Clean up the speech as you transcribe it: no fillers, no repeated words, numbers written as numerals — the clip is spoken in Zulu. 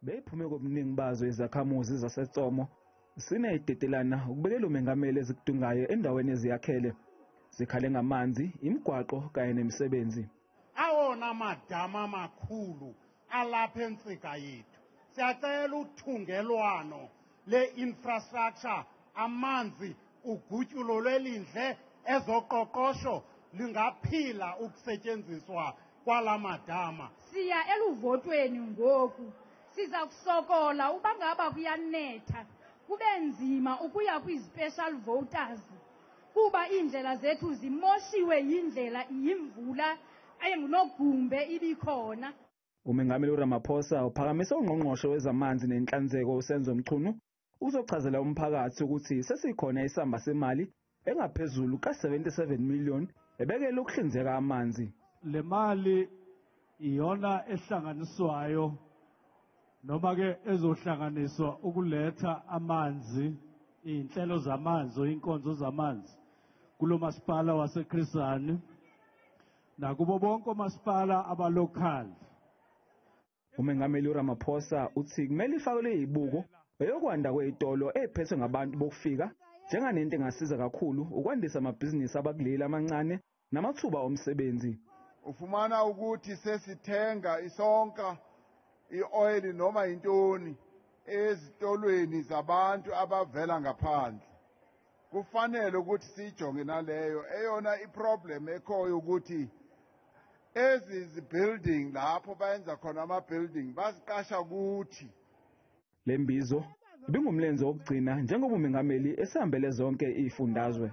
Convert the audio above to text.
Bephume kobuningi bazo izakhamuzi Zase Tsomo sineyidedelana ukubekela umengameli ezikudungayo endaweni eziyakhele zikhale ngamanzi, imigwaqo kanye nemisebenzi. Awona madama amakhulu alapha entsika yethu. Siyacela uthungelwano le-infrastructure, amanzi, ugutyulo lwelindle, ezoqoqosho lingaphila ukusetyenziswa kwala madama. Siya eluvotweni ngoku. Siza kusokola uba ngaba kuyanetha. Kube nzima ukuya kwi-special voters. Kuba indlela zethu zimoshiwe yindlela yimvula engunogumbe ibikhona. Umengameli Ramaphosa uphakamisa ungqongqoshe wezamanzi nenhlanzeko uSenzo Mchunu uzochazela umphakathi ukuthi sesikhona isamba semali engaphezulu ka77 million ebekela ukuhlinzeka amanzi. Le mali iyona ehlanganiswayo noma ke ezohlanganiswa ukuletha amanzi, inhlelo zamanzi, inkonzo zamanzi kulo masipala waseKrisani nakubo bonke omasipala abalocal. Umengameli Ramaphosa uthi kumele ifakelwe izibuko eyokwanda kwezitolo eziphethwe ngabantu bokufika njenganento engasiza kakhulu ukwandisa amabhizinisi abakuleli amancane namathuba omsebenzi. Ufumana ukuthi sesithenga isonka, ioil noma intoni ezitolweni zabantu abavela ngaphandle. Kufanele ukuthi sijonge naleyo eyona iproblem ekhoyo ukuthi ezi building lapho bayenza khona ama-building basiqasha ukuthi. Le mbizo ibingumlenze wokugcina njengoba umengameli esihambele zonke izifundazwe.